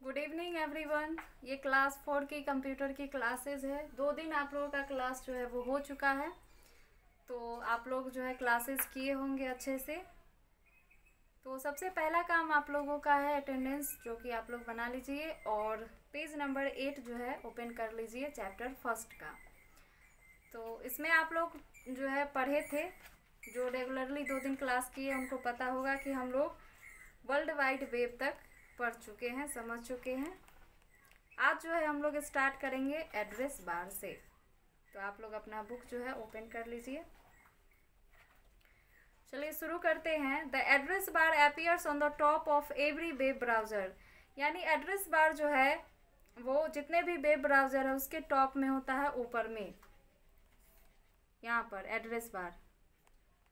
Good evening everyone. ये class 4 की computer की क्लासेस है। 2 दिन आप लोगों का क्लास जो है वो हो चुका है, तो आप लोग जो है क्लासेस किए होंगे अच्छे से। तो सबसे पहला काम आप लोगों का है अटेंडेंस, जो कि आप लोग बना लीजिए और पेज नंबर 8 जो है ओपन कर लीजिए चैप्टर फर्स्ट का। तो इसमें आप लोग जो है पढ़े थे, जो रेगुलरली 2 दिन क्लास किए उनको पता होगा कि हम लोग वर्ल्ड वाइड वेब तक पढ़ चुके हैं, समझ चुके हैं। आज जो है हम लोग स्टार्ट करेंगे एड्रेस बार से। तो आप लोग अपना बुक जो है ओपन कर लीजिए। चलिए शुरू करते हैं। The address bar appears on the top of every web browser. यानी एड्रेस बार जो है वो जितने भी वेब ब्राउज़र है उसके टॉप में होता है, ऊपर में यहाँ पर एड्रेस बार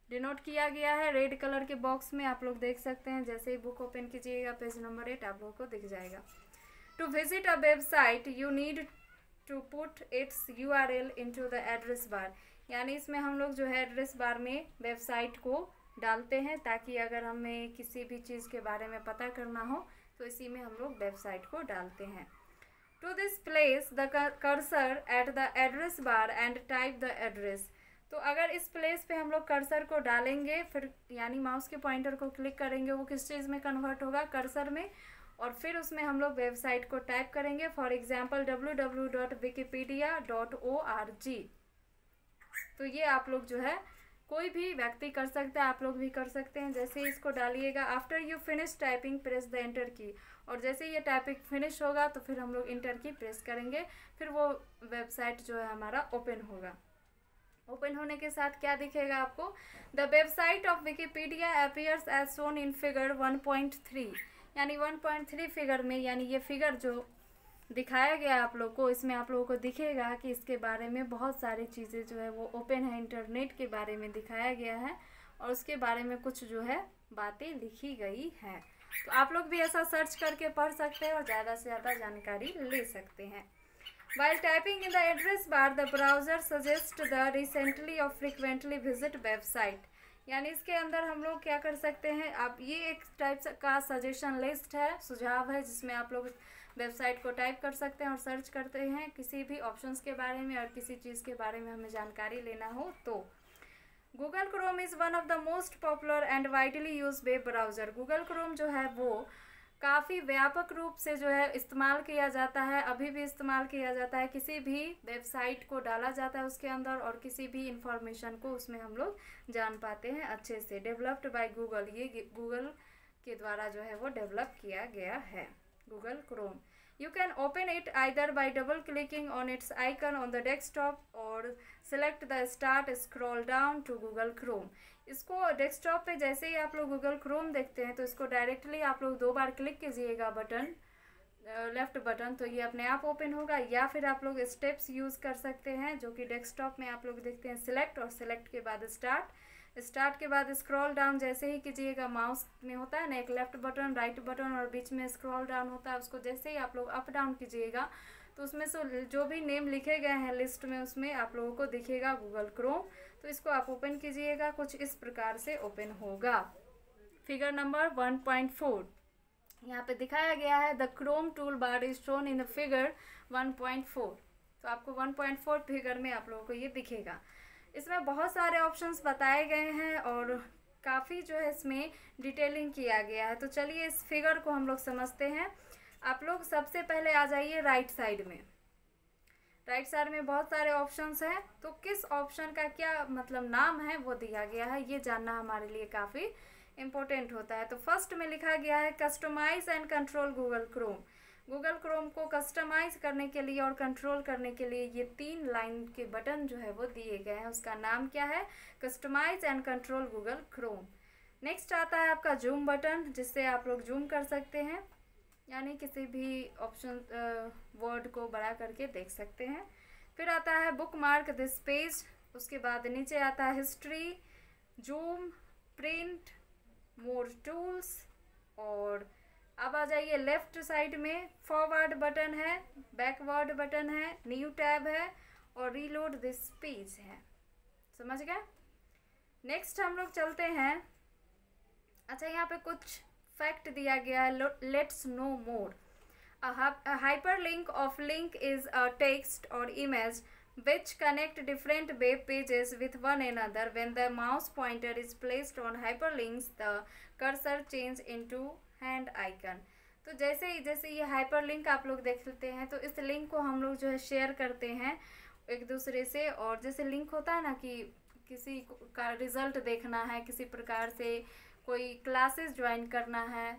डिनोट किया गया है रेड कलर के बॉक्स में। आप लोग देख सकते हैं, जैसे ही बुक ओपन कीजिएगा पेज नंबर 8 आप लोगों को दिख जाएगा। To visit a website you need to put its URL into the address bar. यानी इसमें हम लोग जो है एड्रेस बार में वेबसाइट को डालते हैं, ताकि अगर हमें किसी भी चीज़ के बारे में पता करना हो तो इसी में हम लोग वेबसाइट को डालते हैं। To this place the cursor at the address bar and type the address. तो अगर इस प्लेस पे हम लोग कर्सर को डालेंगे, फिर यानी माउस के पॉइंटर को क्लिक करेंगे, वो किस चीज़ में कन्वर्ट होगा, कर्सर में, और फिर उसमें हम लोग वेबसाइट को टाइप करेंगे। For example www.wikipedia.org। तो ये आप लोग जो है कोई भी व्यक्ति कर सकता है, आप लोग भी कर सकते हैं। जैसे ही इसको डालिएगा, after you finish typing press the enter की, और जैसे ये टाइपिंग फिनिश होगा तो फिर हम लोग इंटर की प्रेस करेंगे, फिर वो वेबसाइट जो है हमारा ओपन होगा। ओपन होने के साथ क्या दिखेगा आपको, the website of Wikipedia appears as shown in figure 1.3। यानी 1.3 फिगर में, यानी ये फिगर जो दिखाया गया आप लोग को, इसमें आप लोगों को दिखेगा कि इसके बारे में बहुत सारी चीज़ें जो है वो ओपन है, इंटरनेट के बारे में दिखाया गया है और उसके बारे में कुछ जो है बातें लिखी गई हैं। तो आप लोग भी ऐसा सर्च करके पढ़ सकते हैं और ज़्यादा से ज़्यादा जानकारी ले सकते हैं। While typing in the address bar, the browser suggests the recently or frequently visit website। यानी इसके अंदर हम लोग क्या कर सकते हैं, आप ये एक टाइप का सजेशन लिस्ट है, सुझाव है, जिसमें आप लोग वेबसाइट को टाइप कर सकते हैं और सर्च करते हैं किसी भी ऑप्शंस के बारे में और किसी चीज़ के बारे में हमें जानकारी लेना हो तो। Google Chrome is one of the most popular and widely use web browser. Google Chrome जो है वो काफ़ी व्यापक रूप से जो है इस्तेमाल किया जाता है, अभी भी इस्तेमाल किया जाता है। किसी भी वेबसाइट को डाला जाता है उसके अंदर और किसी भी इंफॉर्मेशन को उसमें हम लोग जान पाते हैं अच्छे से। डेवलप्ड बाय गूगल, ये गूगल के द्वारा जो है वो डेवलप किया गया है Google Chrome. You can open it either by double clicking on its icon on the desktop or select the start scroll down to Google Chrome। इसको डेस्कटॉप पे जैसे ही आप लोग गूगल क्रोम देखते हैं तो इसको डायरेक्टली आप लोग 2 बार क्लिक कीजिएगा बटन, लेफ्ट बटन, तो ये अपने आप ओपन होगा। या फिर आप लोग स्टेप्स यूज़ कर सकते हैं, जो कि डेस्कटॉप में आप लोग देखते हैं सिलेक्ट, और सिलेक्ट के बाद स्टार्ट के बाद स्क्रॉल डाउन जैसे ही कीजिएगा, माउस में होता है ना एक लेफ्ट बटन, राइट बटन और बीच में स्क्रॉल डाउन होता है, उसको जैसे ही आप लोग अप डाउन कीजिएगा तो उसमें से जो भी नेम लिखे गए हैं लिस्ट में उसमें आप लोगों को दिखेगा गूगल क्रोम। तो इसको आप ओपन कीजिएगा, कुछ इस प्रकार से ओपन होगा। फिगर नंबर 1.4 यहाँ पे दिखाया गया है, the Chrome tool bar is shown in the figure 1.4। तो आपको 1.4 फिगर में आप लोगों को ये दिखेगा। इसमें बहुत सारे ऑप्शंस बताए गए हैं और काफ़ी जो है इसमें डिटेलिंग किया गया है। तो चलिए इस फिगर को हम लोग समझते हैं। आप लोग सबसे पहले आ जाइए राइट साइड में। राइट साइड में बहुत सारे ऑप्शंस हैं, तो किस ऑप्शन का क्या मतलब नाम है वो दिया गया है, ये जानना हमारे लिए काफ़ी इम्पोर्टेंट होता है। तो फर्स्ट में लिखा गया है customise and control Google Chrome. Google Chrome को कस्टमाइज करने के लिए और कंट्रोल करने के लिए ये 3 लाइन के बटन जो है वो दिए गए हैं, उसका नाम क्या है, customise and control Google Chrome. Next आता है आपका जूम बटन, जिससे आप लोग जूम कर सकते हैं, यानी किसी भी ऑप्शन वर्ड को बड़ा करके देख सकते हैं। फिर आता है बुक मार्क दिस पेज, उसके बाद नीचे आता है हिस्ट्री, जूम, प्रिंट, मोर टूल्स, और अब आ जाइए लेफ्ट साइड में फॉरवर्ड बटन है, बैकवर्ड बटन है, न्यू टैब है और रीलोड दिस पेज है। समझ गए। नेक्स्ट हम लोग चलते हैं। अच्छा, यहाँ पे कुछ फैक्ट दिया गया है, let's no more. A hyperlink of link is a text or image which connect different web pages with one another. When the mouse pointer is placed on hyperlinks, the cursor change into hand icon. तो जैसे ये hyperlink आप लोग देख लेते हैं, तो इस लिंक को हम लोग जो है शेयर करते हैं एक दूसरे से। और जैसे लिंक होता है ना कि किसी का रिजल्ट देखना है, किसी प्रकार से कोई क्लासेस ज्वाइन करना है,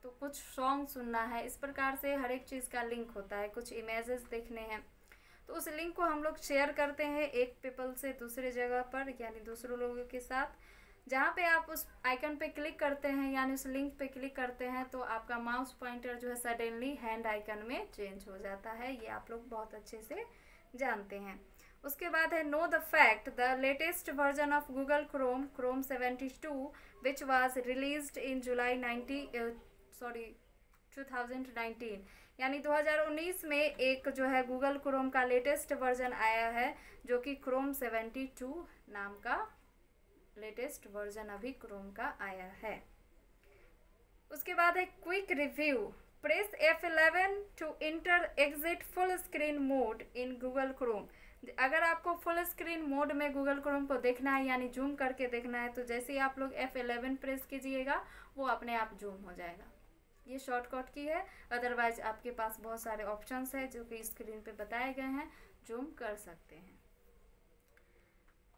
तो कुछ सॉन्ग सुनना है, इस प्रकार से हर एक चीज़ का लिंक होता है। कुछ इमेजेस देखने हैं तो उस लिंक को हम लोग शेयर करते हैं एक पीपल से दूसरे जगह पर, यानी दूसरों लोगों के साथ। जहाँ पे आप उस आइकन पे क्लिक करते हैं यानी उस लिंक पे क्लिक करते हैं तो आपका माउस पॉइंटर जो है सडनली हैंड आइकन में चेंज हो जाता है। ये आप लोग बहुत अच्छे से जानते हैं। उसके बाद है know the fact the latest version of Google Chrome 72 which was released in July 2019, यानी 2019 में एक जो है गूगल क्रोम का लेटेस्ट वर्जन आया है, जो कि क्रोम 72 नाम का लेटेस्ट वर्जन अभी क्रोम का आया है। उसके बाद है quick review. Press F11 to enter exit full screen mode in Google Chrome. अगर आपको फुल स्क्रीन मोड में गूगल क्रोम को देखना है यानी जूम करके देखना है, तो जैसे ही आप लोग F11 प्रेस कीजिएगा वो अपने आप जूम हो जाएगा। ये शॉर्टकट की है, अदरवाइज आपके पास बहुत सारे ऑप्शंस हैं जो कि स्क्रीन पे बताए गए हैं, जूम कर सकते हैं।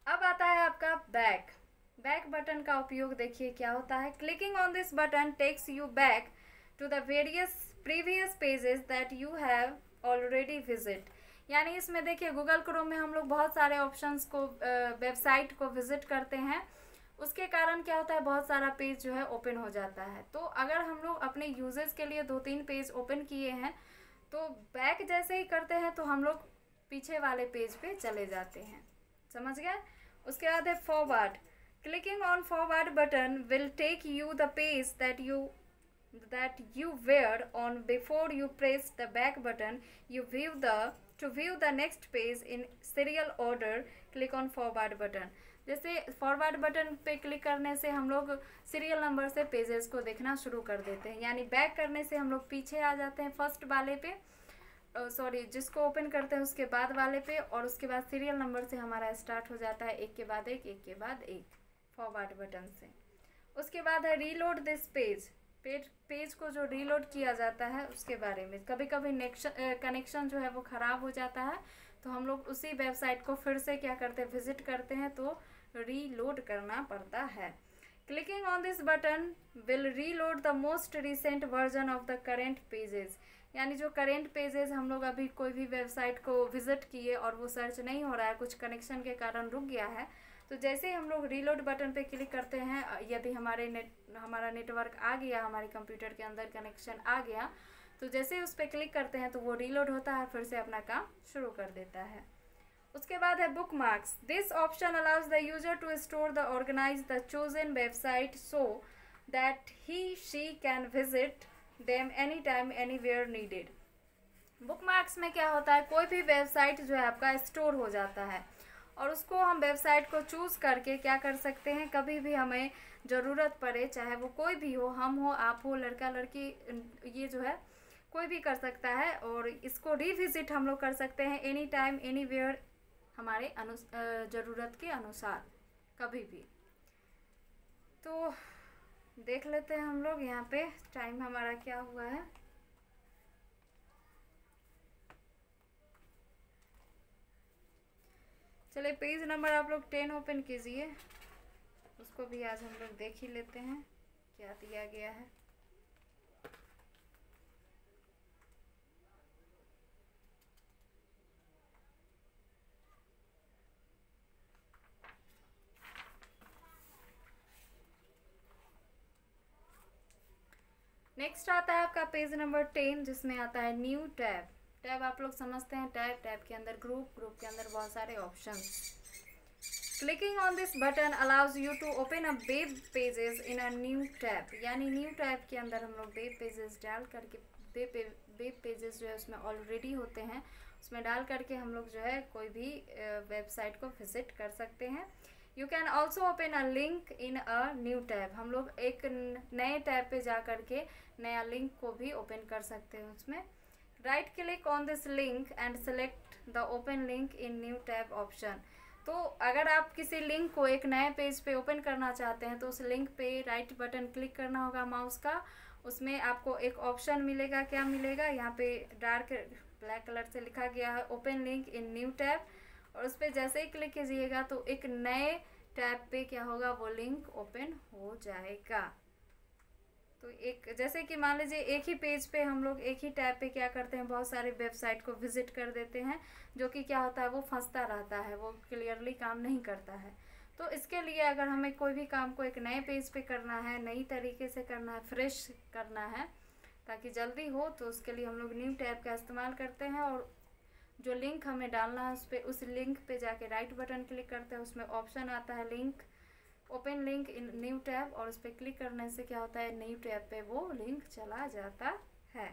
अब आता है आपका बैक बटन का उपयोग देखिए क्या होता है। Clicking on this button takes you back to the various previous pages that you have already visit. यानी इसमें देखिए गूगल क्रोम में हम लोग बहुत सारे ऑप्शंस को वेबसाइट को विजिट करते हैं, उसके कारण क्या होता है बहुत सारा पेज जो है ओपन हो जाता है। तो अगर हम लोग अपने यूजर्स के लिए 2-3 पेज ओपन किए हैं तो बैक जैसे ही करते हैं तो हम लोग पीछे वाले पेज पे चले जाते हैं, समझ गए। उसके बाद है forward. Clicking on forward button will take you the page that you were on before you press the back button. To view the next page in serial order, click on forward button. जैसे forward button पे click करने से हम लोग serial number से pages को देखना शुरू कर देते हैं, यानी बैक करने से हम लोग पीछे आ जाते हैं फर्स्ट वाले पे, जिसको ओपन करते हैं उसके बाद वाले पे, और उसके बाद सीरियल नंबर से हमारा स्टार्ट हो जाता है एक के बाद एक फॉरवर्ड बटन से। उसके बाद है रीलोड दिस पेज को जो रीलोड किया जाता है उसके बारे में। कभी कभी कनेक्शन जो है वो ख़राब हो जाता है तो हम लोग उसी वेबसाइट को फिर से क्या करते हैं विजिट करते हैं, तो रीलोड करना पड़ता है। Clicking on this button will reload the most recent version of the current pages. यानी जो करेंट पेजेस हम लोग अभी कोई भी वेबसाइट को विजिट किए और वो सर्च नहीं हो रहा है, कुछ कनेक्शन के कारण रुक गया है, तो जैसे ही हम लोग रीलोड बटन पे क्लिक करते हैं, यदि हमारा नेटवर्क आ गया, हमारे कंप्यूटर के अंदर कनेक्शन आ गया, तो जैसे ही उस पर क्लिक करते हैं तो वो रीलोड होता है, फिर से अपना काम शुरू कर देता है। उसके बाद है bookmarks. This option allows the user to store the organise the chosen website so that he she can visit them any time anywhere needed. Bookmarks में क्या होता है, कोई भी वेबसाइट जो है आपका स्टोर हो जाता है और उसको हम वेबसाइट को चूज़ करके क्या कर सकते हैं, कभी भी हमें ज़रूरत पड़े, चाहे वो कोई भी हो, हम हो, आप हो, लड़का लड़की, ये जो है कोई भी कर सकता है, और इसको रिविजिट हम लोग कर सकते हैं एनी टाइम एनीवेयर, हमारे ज़रूरत के अनुसार कभी भी। तो देख लेते हैं हम लोग यहाँ पे टाइम हमारा क्या हुआ है। चलिए पेज नंबर आप लोग 10 ओपन कीजिए, उसको भी आज हम लोग देख ही लेते हैं क्या दिया गया है। नेक्स्ट आता है आपका पेज नंबर 10, जिसमें आता है न्यू टैब आप लोग समझते हैं, टैब के अंदर ग्रुप के अंदर बहुत सारे options. Clicking on this button allows you to open a web pages in a new tab. यानी न्यू टैब के अंदर हम लोग वेब पेजेस डाल करके, वेब पेजेस जो है उसमें ऑलरेडी होते हैं, उसमें डाल करके हम लोग जो है कोई भी वेबसाइट को विजिट कर सकते हैं। You can also open a link in a new tab. हम लोग एक नए टैब पे जा करके नया लिंक को भी ओपन कर सकते हैं उसमें। Right click on this link and select the open link in new tab option. तो अगर आप किसी लिंक को एक नए पेज पे ओपन करना चाहते हैं तो उस लिंक पे राइट बटन क्लिक करना होगा माउस का। उसमें आपको एक ऑप्शन मिलेगा, क्या मिलेगा, यहाँ पे डार्क ब्लैक कलर से लिखा गया है open link in new tab, और उस पर जैसे ही क्लिक कीजिएगा तो एक नए टैब पे क्या होगा, वो लिंक ओपन हो जाएगा। तो एक जैसे कि मान लीजिए एक ही पेज पे हम लोग एक ही टैब पे क्या करते हैं, बहुत सारे वेबसाइट को विजिट कर देते हैं, जो कि क्या होता है, वो फंसता रहता है, वो क्लियरली काम नहीं करता है। तो इसके लिए अगर हमें कोई भी काम को एक नए पेज पे करना है, नई तरीके से करना है, फ्रेश करना है ताकि जल्दी हो, तो उसके लिए हम लोग न्यू टैब का इस्तेमाल करते हैं। और जो लिंक हमें डालना है उस लिंक पे जाके राइट बटन क्लिक करते हैं, उसमें ऑप्शन आता है link, open link in new tab, और उस पर क्लिक करने से क्या होता है, न्यू टैब पे वो लिंक चला जाता है।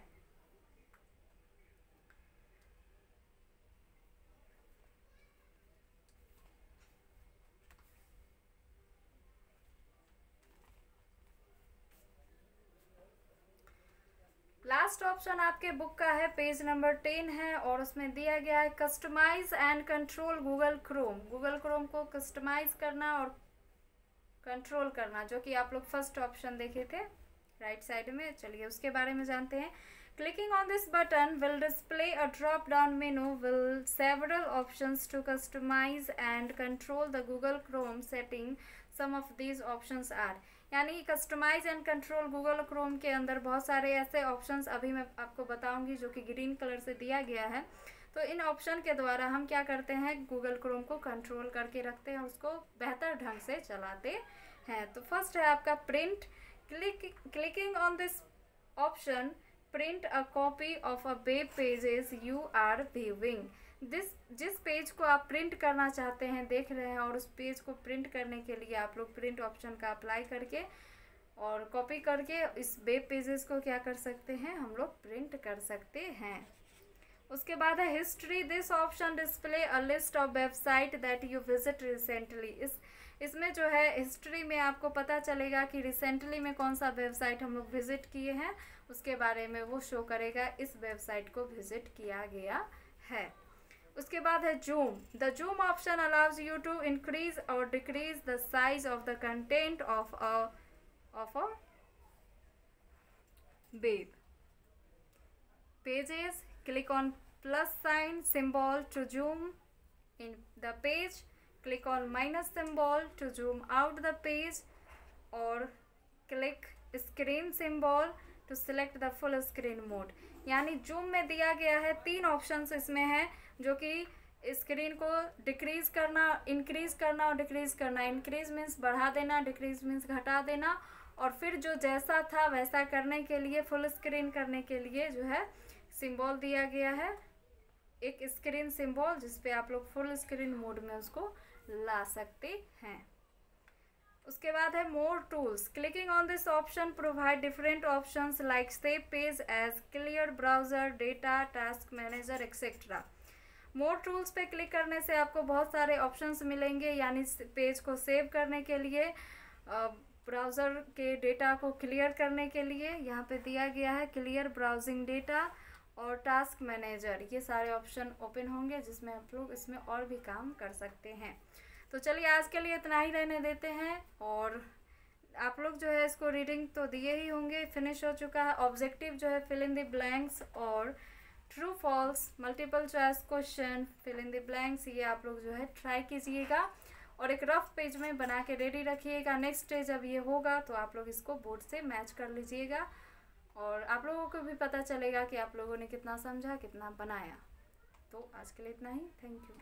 लास्ट ऑप्शन आपके बुक का है, पेज नंबर 10 है, और उसमें दिया गया है customise and control Google Chrome. Google Chrome को कस्टमाइज करना और कंट्रोल करना, जो कि आप लोग फर्स्ट ऑप्शन देखे थे राइट साइड में। चलिए उसके बारे में जानते हैं। Clicking on this button will display a drop down menu will several options to customise and control the Google Chrome setting. Some of these options are, यानी customise and control Google Chrome के अंदर बहुत सारे ऐसे options अभी मैं आपको बताऊंगी जो कि ग्रीन कलर से दिया गया है। तो इन ऑप्शन के द्वारा हम क्या करते हैं, गूगल क्रोम को कंट्रोल करके रखते हैं, उसको बेहतर ढंग से चलाते हैं। तो फर्स्ट है आपका print. Clicking on this option print a copy of a web pages you are viewing. जिस पेज को आप प्रिंट करना चाहते हैं, देख रहे हैं, और उस पेज को प्रिंट करने के लिए आप लोग प्रिंट ऑप्शन का अप्लाई करके और कॉपी करके इस वेब पेजेस को क्या कर सकते हैं, हम लोग प्रिंट कर सकते हैं। उसके बाद है history. This option display a list of website that you visit recently. इसमें जो है हिस्ट्री में आपको पता चलेगा कि रिसेंटली में कौन सा वेबसाइट हम लोग विजिट किए हैं, उसके बारे में वो शो करेगा, इस वेबसाइट को विजिट किया गया है। उसके बाद है zoom. The zoom option allows you to increase और decrease the size of the content of a web pages. Click on plus sign symbol to zoom in the page. Click on minus symbol to zoom out the page, or click screen symbol to select the full screen mode. यानी zoom में दिया गया है 3 options इसमें है, जो कि screen को डिक्रीज करना, इंक्रीज करना और डिक्रीज करना। इंक्रीज मीन्स बढ़ा देना, डिक्रीज मीन्स घटा देना, और फिर जो जैसा था वैसा करने के लिए, फुल स्क्रीन करने के लिए जो है सिंबल दिया गया है, एक स्क्रीन सिंबल, जिसपे आप लोग फुल स्क्रीन मोड में उसको ला सकते हैं। उसके बाद है more tools. Clicking on this option provide different options like save page as, clear browser, data, task manager et cetera. More tools पे क्लिक करने से आपको बहुत सारे ऑप्शंस मिलेंगे, यानी पेज को सेव करने के लिए, ब्राउज़र के डेटा को क्लियर करने के लिए यहाँ पे दिया गया है क्लियर ब्राउजिंग डेटा, और टास्क मैनेजर, ये सारे ऑप्शन ओपन होंगे जिसमें आप लोग इसमें और भी काम कर सकते हैं। तो चलिए आज के लिए इतना ही रहने देते हैं, और आप लोग जो है इसको रीडिंग तो दिए ही होंगे, फिनिश हो चुका है। ऑब्जेक्टिव जो है फिल इन द ब्लैंक्स और true false, multiple choice question, fill in the blanks, ये आप लोग जो है ट्राई कीजिएगा और एक रफ पेज में बना के रेडी रखिएगा। नेक्स्ट डे जब ये होगा तो आप लोग इसको बोर्ड से मैच कर लीजिएगा, और आप लोगों को भी पता चलेगा कि आप लोगों ने कितना समझा, कितना बनाया। तो आज के लिए इतना ही, थैंक यू।